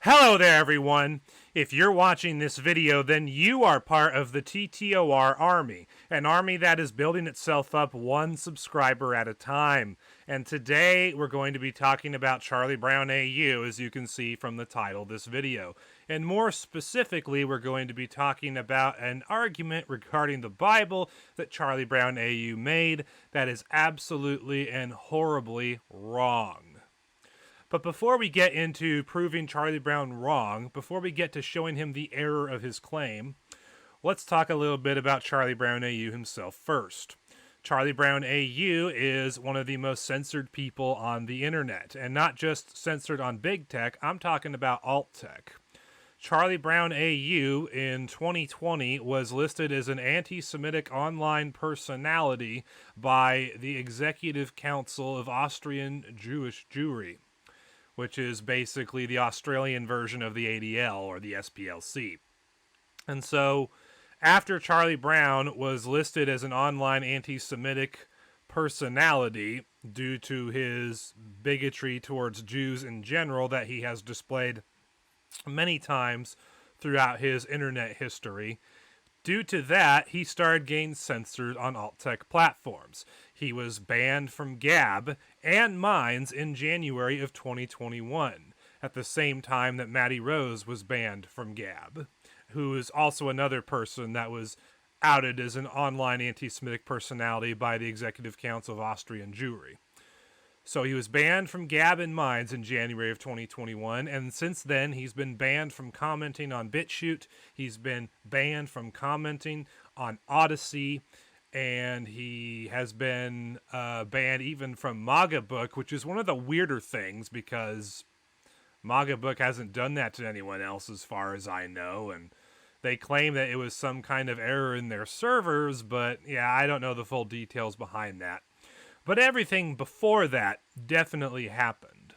Hello there, everyone. If you're watching this video, then you are part of the TTOR army, an army that is building itself up one subscriber at a time. And today we're going to be talking about CharlieBrownAU, as you can see from the title of this video. And more specifically, we're going to be talking about an argument regarding the Bible that CharlieBrownAU made that is absolutely and horribly wrong. But before we get into proving Charlie Brown wrong, before we get to showing him the error of his claim, let's talk a little bit about CharlieBrownAU himself first. CharlieBrownAU is one of the most censored people on the internet, and not just censored on big tech, I'm talking about alt tech. CharlieBrownAU in 2020 was listed as an anti-Semitic online personality by the Executive Council of Austrian Jewish Jewry, which is basically the Australian version of the ADL or the SPLC. And so, after Charlie Brown was listed as an online anti-Semitic personality due to his bigotry towards Jews in general that he has displayed many times throughout his internet history, due to that, he started getting censored on alt-tech platforms. He was banned from Gab and Minds in January of 2021, at the same time that Maddie Rose was banned from Gab, who is also another person that was outed as an online anti-Semitic personality by the Executive Council of Austrian Jewry. So he was banned from Gab and Minds in January of 2021, and since then he's been banned from commenting on BitChute, he's been banned from commenting on Odyssey, and he has been banned even from MAGA Book, which is one of the weirder things because MAGA Book hasn't done that to anyone else as far as I know, and they claim that it was some kind of error in their servers, but yeah, I don't know the full details behind that. But everything before that definitely happened.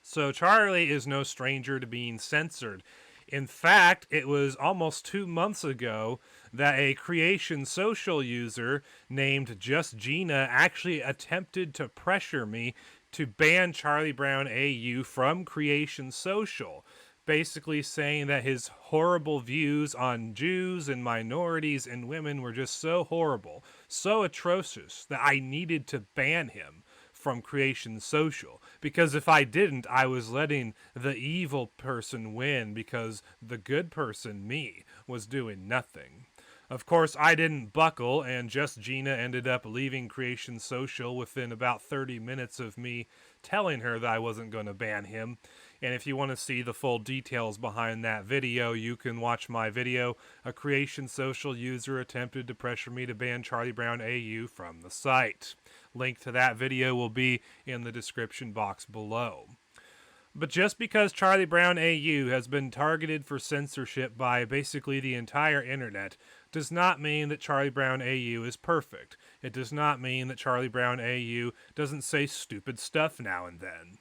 So Charlie is no stranger to being censored. In fact, it was almost 2 months ago that a CreationSocial user named Just Gina actually attempted to pressure me to ban CharlieBrownAU from CreationSocial, basically saying that his horrible views on Jews and minorities and women were just so horrible, so atrocious, that I needed to ban him from CreationSocial. Because if I didn't, I was letting the evil person win because the good person, me, was doing nothing. Of course, I didn't buckle, and Just Gina ended up leaving CreationSocial within about 30 minutes of me telling her that I wasn't going to ban him. And if you want to see the full details behind that video, you can watch my video, A CreationSocial User Attempted to Pressure Me to Ban CharlieBrownAU from the Site. Link to that video will be in the description box below. But just because CharlieBrownAU has been targeted for censorship by basically the entire internet does not mean that CharlieBrownAU is perfect. It does not mean that CharlieBrownAU doesn't say stupid stuff now and then.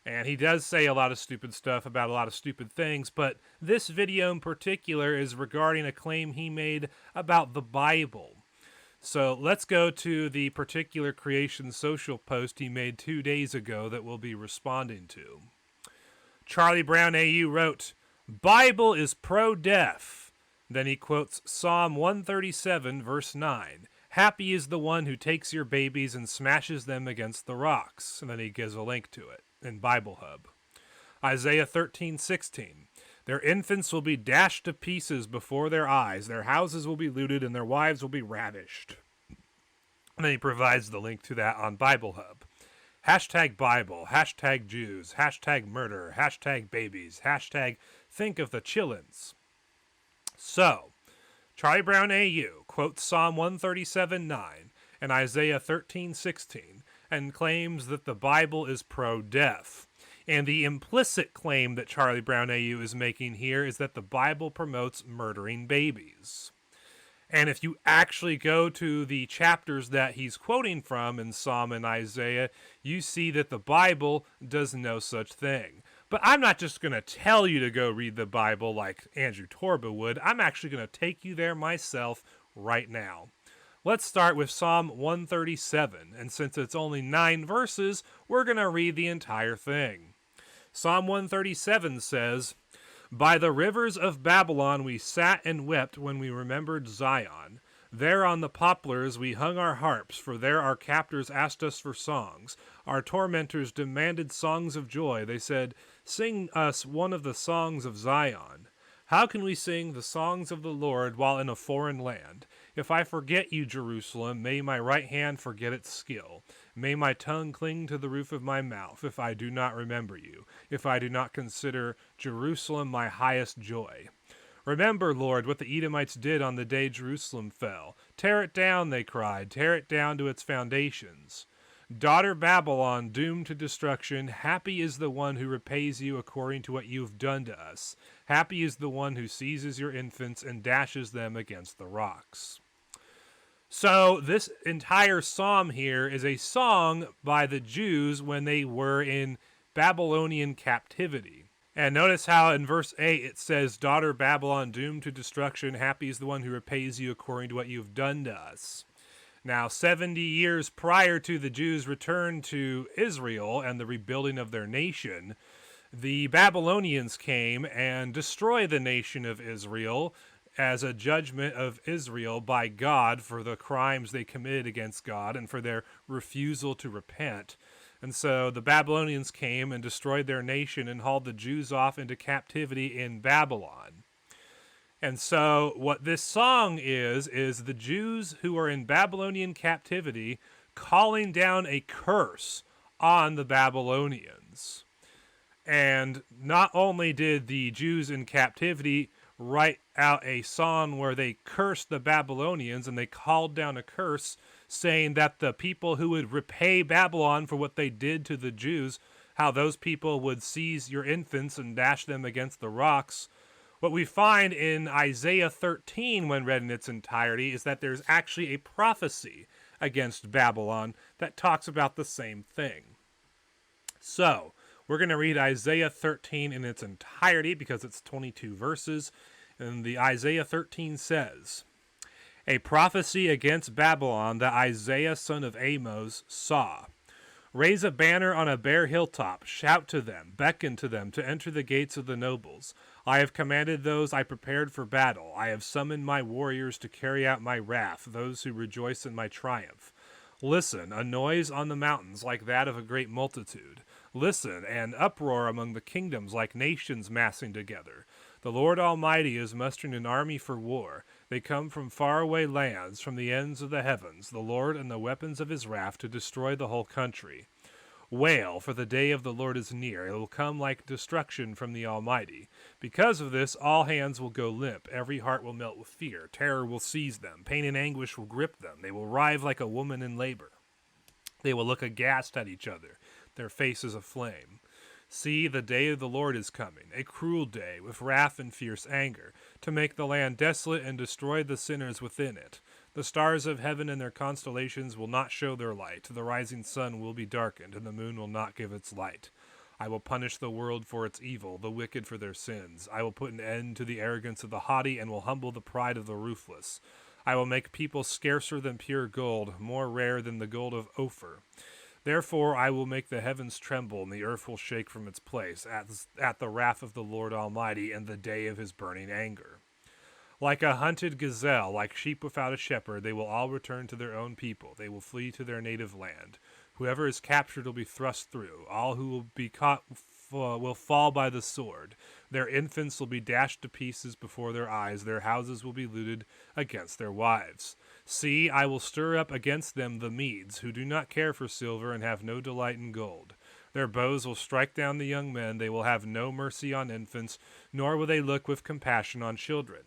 And he does say a lot of stupid stuff about a lot of stupid things, but this video in particular is regarding a claim he made about the Bible. So let's go to the particular CreationSocial post he made 2 days ago that we'll be responding to. CharlieBrownAU wrote, "Bible is pro-death." Then he quotes Psalm 137, verse 9. "Happy is the one who takes your babies and smashes them against the rocks." And then he gives a link to it in Bible Hub. Isaiah 13:16. "Their infants will be dashed to pieces before their eyes. Their houses will be looted and their wives will be ravished." And then he provides the link to that on Bible Hub. Hashtag Bible, hashtag Jews, hashtag murder, hashtag babies, hashtag think of the chillins. So, CharlieBrownAU quotes Psalm 137:9 and Isaiah 13:16 and claims that the Bible is pro-death. And the implicit claim that CharlieBrownAU is making here is that the Bible promotes murdering babies. And if you actually go to the chapters that he's quoting from in Psalm and Isaiah, you see that the Bible does no such thing. But I'm not just going to tell you to go read the Bible like Andrew Torba would. I'm actually going to take you there myself right now. Let's start with Psalm 137, and since it's only 9 verses, we're going to read the entire thing. Psalm 137 says, "By the rivers of Babylon we sat and wept when we remembered Zion. There on the poplars we hung our harps, for there our captors asked us for songs. Our tormentors demanded songs of joy. They said, 'Sing us one of the songs of Zion.' How can we sing the songs of the Lord while in a foreign land? If I forget you, Jerusalem, may my right hand forget its skill. May my tongue cling to the roof of my mouth if I do not remember you, if I do not consider Jerusalem my highest joy. Remember, Lord, what the Edomites did on the day Jerusalem fell. Tear it down, they cried, tear it down to its foundations. Daughter Babylon, doomed to destruction, happy is the one who repays you according to what you have done to us. Happy is the one who seizes your infants and dashes them against the rocks." So this entire psalm here is a song by the Jews when they were in Babylonian captivity. And notice how in verse 8 it says, "Daughter Babylon, doomed to destruction, happy is the one who repays you according to what you have done to us." Now, 70 years prior to the Jews' return to Israel and the rebuilding of their nation, the Babylonians came and destroyed the nation of Israel as a judgment of Israel by God for the crimes they committed against God and for their refusal to repent. And so the Babylonians came and destroyed their nation and hauled the Jews off into captivity in Babylon. And so what this song is the Jews who are in Babylonian captivity calling down a curse on the Babylonians. And not only did the Jews in captivity write out a song where they cursed the Babylonians and they called down a curse saying that the people who would repay Babylon for what they did to the Jews, how those people would seize your infants and dash them against the rocks. What we find in Isaiah 13 when read in its entirety is that there's actually a prophecy against Babylon that talks about the same thing. So, we're going to read Isaiah 13 in its entirety because it's 22 verses. And the Isaiah 13 says, "A prophecy against Babylon that Isaiah son of Amos saw. Raise a banner on a bare hilltop, shout to them, beckon to them to enter the gates of the nobles. I have commanded those I prepared for battle. I have summoned my warriors to carry out my wrath, those who rejoice in my triumph. Listen, a noise on the mountains like that of a great multitude. Listen, an uproar among the kingdoms like nations massing together. The Lord Almighty is mustering an army for war. They come from faraway lands, from the ends of the heavens, the Lord and the weapons of his wrath to destroy the whole country. Wail, for the day of the Lord is near. It will come like destruction from the Almighty. Because of this, all hands will go limp. Every heart will melt with fear. Terror will seize them. Pain and anguish will grip them. They will writhe like a woman in labor. They will look aghast at each other, their faces aflame. See, the day of the Lord is coming, a cruel day, with wrath and fierce anger, to make the land desolate and destroy the sinners within it. The stars of heaven and their constellations will not show their light. The rising sun will be darkened, and the moon will not give its light. I will punish the world for its evil, the wicked for their sins. I will put an end to the arrogance of the haughty, and will humble the pride of the ruthless. I will make people scarcer than pure gold, more rare than the gold of Ophir. Therefore I will make the heavens tremble, and the earth will shake from its place at the wrath of the Lord Almighty and the day of his burning anger. Like a hunted gazelle, like sheep without a shepherd, they will all return to their own people. They will flee to their native land. Whoever is captured will be thrust through. All who will be caught will fall by the sword. Their infants will be dashed to pieces before their eyes. Their houses will be looted against their wives. See, I will stir up against them the Medes, who do not care for silver and have no delight in gold. Their bows will strike down the young men. They will have no mercy on infants, nor will they look with compassion on children.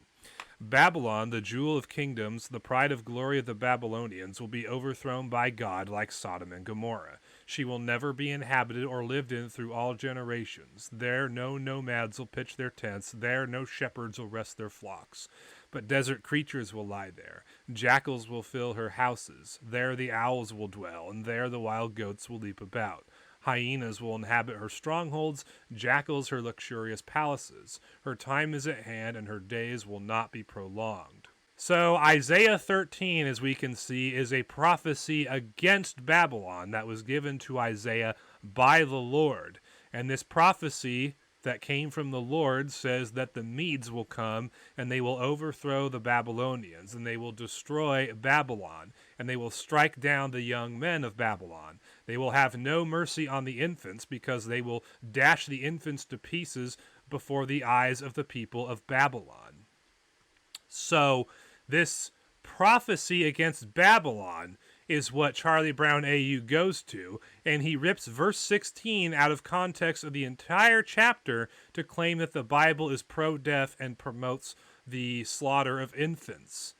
Babylon, the jewel of kingdoms, the pride of glory of the Babylonians, will be overthrown by God like Sodom and Gomorrah. She will never be inhabited or lived in through all generations. There no nomads will pitch their tents. There no shepherds will rest their flocks. But desert creatures will lie there. Jackals will fill her houses. There the owls will dwell, and there the wild goats will leap about. Hyenas will inhabit her strongholds, jackals her luxurious palaces. Her time is at hand, and her days will not be prolonged. So Isaiah 13, as we can see, is a prophecy against Babylon that was given to Isaiah by the Lord. And this prophecy that came from the Lord says that the Medes will come and they will overthrow the Babylonians and they will destroy Babylon and they will strike down the young men of Babylon. They will have no mercy on the infants because they will dash the infants to pieces before the eyes of the people of Babylon. So this prophecy against Babylon is what CharlieBrownAU goes to, and he rips verse 16 out of context of the entire chapter to claim that the Bible is pro-death and promotes the slaughter of infants.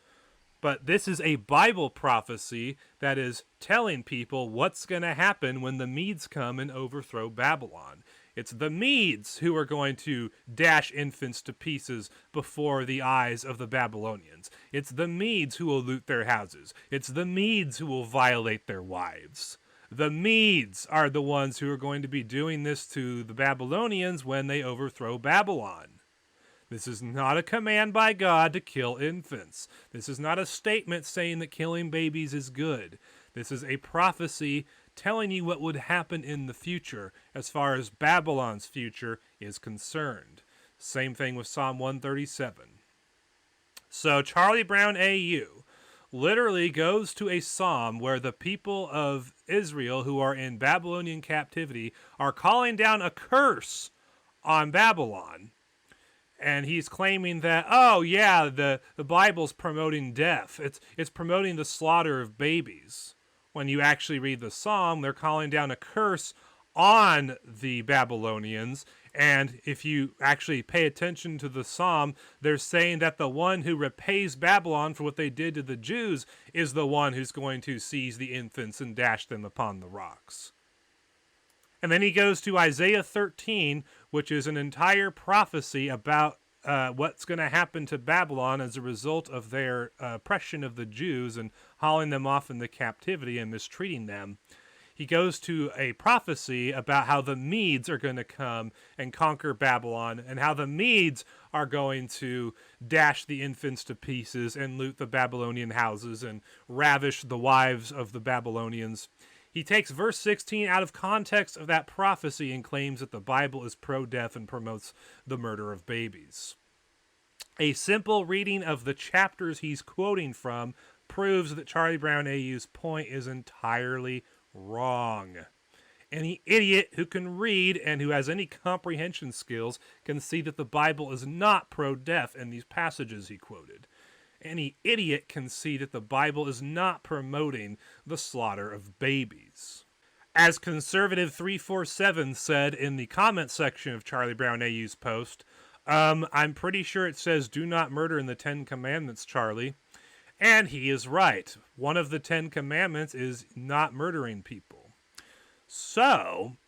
But this is a Bible prophecy that is telling people what's going to happen when the Medes come and overthrow Babylon. It's the Medes who are going to dash infants to pieces before the eyes of the Babylonians. It's the Medes who will loot their houses. It's the Medes who will violate their wives. The Medes are the ones who are going to be doing this to the Babylonians when they overthrow Babylon. This is not a command by God to kill infants. This is not a statement saying that killing babies is good. This is a prophecy telling you what would happen in the future as far as Babylon's future is concerned. Same thing with Psalm 137. So CharlieBrownAU literally goes to a psalm where the people of Israel who are in Babylonian captivity are calling down a curse on Babylon. And he's claiming that, oh yeah, the Bible's promoting death. It's promoting the slaughter of babies. When you actually read the psalm, they're calling down a curse on the Babylonians. And if you actually pay attention to the psalm, they're saying that the one who repays Babylon for what they did to the Jews is the one who's going to seize the infants and dash them upon the rocks. And then he goes to Isaiah 13, which is an entire prophecy about what's going to happen to Babylon as a result of their oppression of the Jews and hauling them off into captivity and mistreating them. He goes to a prophecy about how the Medes are going to come and conquer Babylon and how the Medes are going to dash the infants to pieces and loot the Babylonian houses and ravish the wives of the Babylonians. He takes verse 16 out of context of that prophecy and claims that the Bible is pro-death and promotes the murder of babies. A simple reading of the chapters he's quoting from proves that CharlieBrownAU's point is entirely wrong. Any idiot who can read and who has any comprehension skills can see that the Bible is not pro-death in these passages he quoted. Any idiot can see that the Bible is not promoting the slaughter of babies. As Conservative 347 said in the comment section of CharlieBrownAU's post, I'm pretty sure it says do not murder in the 10 Commandments, Charlie. And he is right. One of the 10 Commandments is not murdering people. So,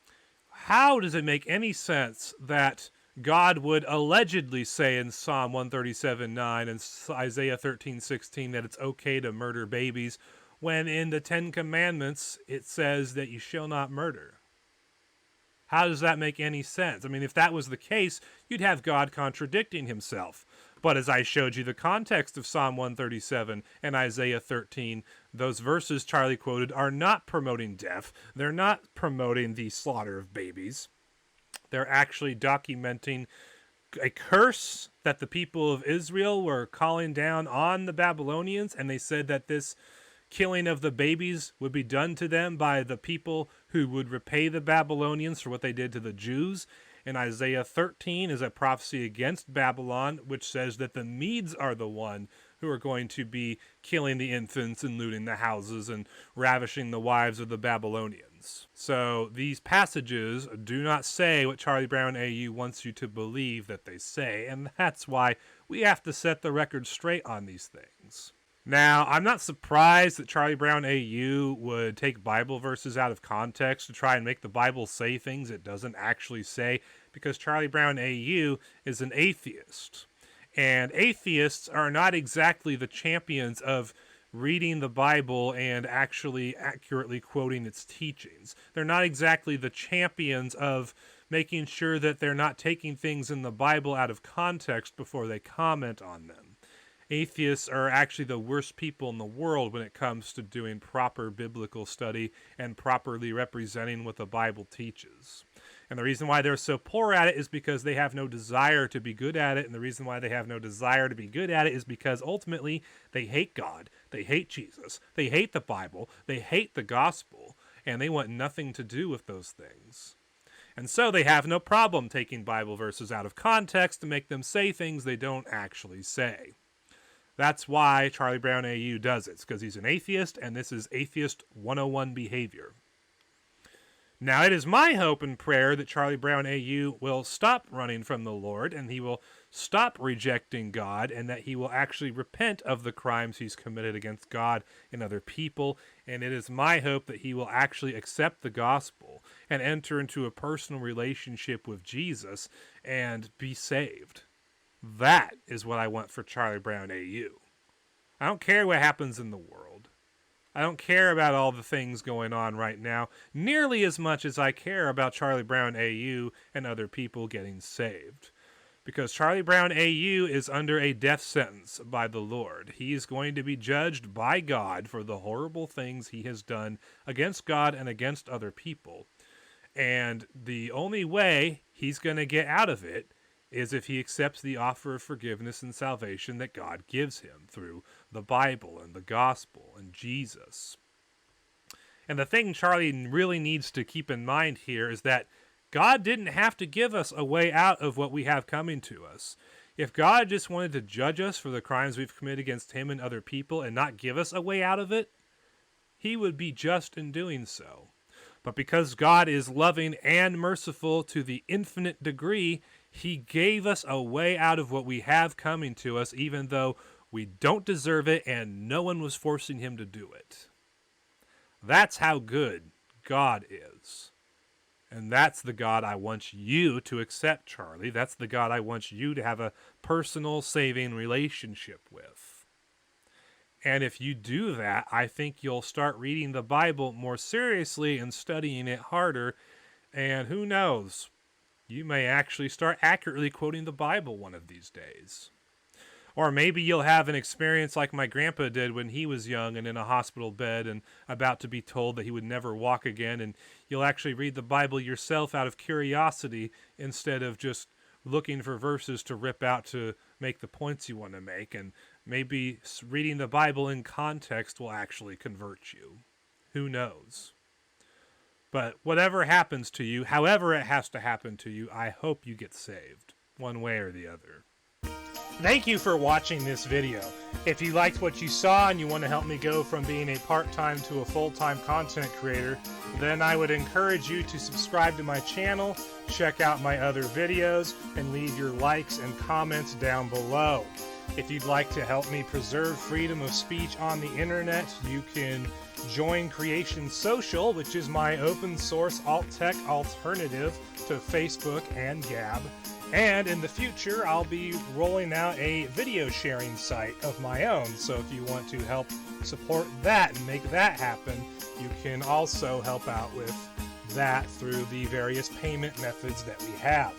how does it make any sense that God would allegedly say in Psalm 137:9 and Isaiah 13:16 that it's okay to murder babies, when in the 10 Commandments it says that you shall not murder? How does that make any sense? I mean, if that was the case, you'd have God contradicting himself. But as I showed you the context of Psalm 137 and Isaiah 13, those verses Charlie quoted are not promoting death. They're not promoting the slaughter of babies. They're actually documenting a curse that the people of Israel were calling down on the Babylonians, and they said that this killing of the babies would be done to them by the people who would repay the Babylonians for what they did to the Jews. And Isaiah 13 is a prophecy against Babylon, which says that the Medes are the one who are going to be killing the infants and looting the houses and ravishing the wives of the Babylonians. So these passages do not say what CharlieBrownAU wants you to believe that they say, and that's why we have to set the record straight on these things. Now, I'm not surprised that CharlieBrownAU would take Bible verses out of context to try and make the Bible say things it doesn't actually say, because CharlieBrownAU is an atheist. And atheists are not exactly the champions of reading the Bible and actually accurately quoting its teachings. They're not exactly the champions of making sure that they're not taking things in the Bible out of context before they comment on them. Atheists are actually the worst people in the world when it comes to doing proper biblical study and properly representing what the Bible teaches. And the reason why they're so poor at it is because they have no desire to be good at it. And the reason why they have no desire to be good at it is because ultimately they hate God. They hate Jesus. They hate the Bible. They hate the gospel. And they want nothing to do with those things. And so they have no problem taking Bible verses out of context to make them say things they don't actually say. That's why CharlieBrownAU does it. It's because he's an atheist, and this is Atheist 101 behavior. Now, it is my hope and prayer that CharlieBrownAU will stop running from the Lord, and he will stop rejecting God, and that he will actually repent of the crimes he's committed against God and other people. And it is my hope that he will actually accept the gospel and enter into a personal relationship with Jesus and be saved. That is what I want for CharlieBrownAU. I don't care what happens in the world. I don't care about all the things going on right now nearly as much as I care about CharlieBrownAU and other people getting saved. Because CharlieBrownAU is under a death sentence by the Lord. He is going to be judged by God for the horrible things he has done against God and against other people. And the only way he's going to get out of it is if he accepts the offer of forgiveness and salvation that God gives him through the Bible and the gospel and Jesus. And the thing Charlie really needs to keep in mind here is that God didn't have to give us a way out of what we have coming to us. If God just wanted to judge us for the crimes we've committed against him and other people and not give us a way out of it, he would be just in doing so. But because God is loving and merciful to the infinite degree, he gave us a way out of what we have coming to us, even though we don't deserve it and no one was forcing him to do it. That's how good God is. And that's the God I want you to accept, Charlie. That's the God I want you to have a personal saving relationship with. And if you do that, I think you'll start reading the Bible more seriously and studying it harder. And who knows, you may actually start accurately quoting the Bible one of these days. Or maybe you'll have an experience like my grandpa did when he was young and in a hospital bed and about to be told that he would never walk again, and you'll actually read the Bible yourself out of curiosity instead of just looking for verses to rip out to make the points you want to make, and maybe reading the Bible in context will actually convert you. Who knows? But whatever happens to you, however it has to happen to you, I hope you get saved, one way or the other. Thank you for watching this video. If you liked what you saw and you want to help me go from being a part-time to a full-time content creator, then I would encourage you to subscribe to my channel, check out my other videos, and leave your likes and comments down below. If you'd like to help me preserve freedom of speech on the internet, you can join CreationSocial, which is my open source alt-tech alternative to Facebook and Gab. And in the future, I'll be rolling out a video sharing site of my own. So if you want to help support that and make that happen, you can also help out with that through the various payment methods that we have.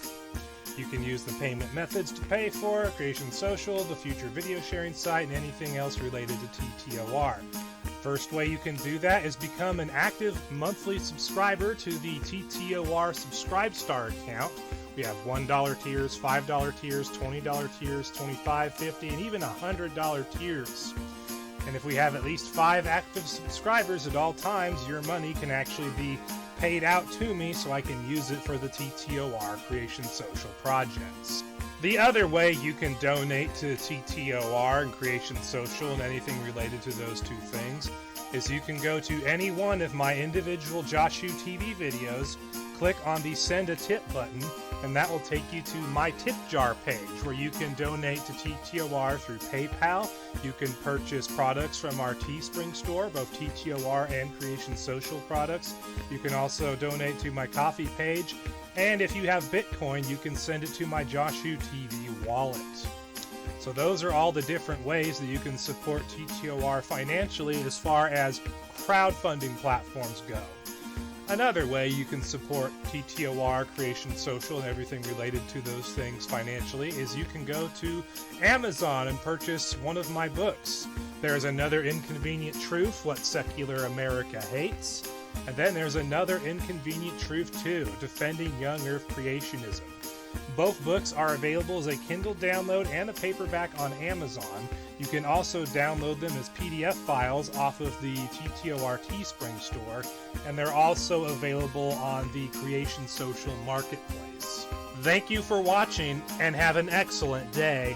You can use the payment methods to pay for CreationSocial, the future video sharing site, and anything else related to TTOR. First way you can do that is become an active monthly subscriber to the TTOR Subscribe Star account. We have $1 tiers, $5 tiers, $20 tiers, $25, $50, and even $100 tiers. And if we have at least 5 active subscribers at all times, your money can actually be paid out to me so I can use it for the TTOR CreationSocial projects. The other way you can donate to TTOR and CreationSocial and anything related to those two things is you can go to any one of my individual JoshU TV videos, click on the Send a Tip button, and that will take you to my tip jar page where you can donate to TTOR through PayPal. You can purchase products from our Teespring store, both TTOR and CreationSocial products. You can also donate to my Coffee page. And if you have Bitcoin, you can send it to my JoshU TV wallet. So those are all the different ways that you can support TTOR financially as far as crowdfunding platforms go. Another way you can support TTOR, CreationSocial, and everything related to those things financially is you can go to Amazon and purchase one of my books. There's Another Inconvenient Truth, What Secular America Hates, And then there's Another Inconvenient Truth too, Defending Young Earth Creationism. Both books are available as a Kindle download and a paperback on Amazon. You can also download them as PDF files off of the TTOR Teespring store, and they're also available on the CreationSocial marketplace. Thank you for watching, and have an excellent day.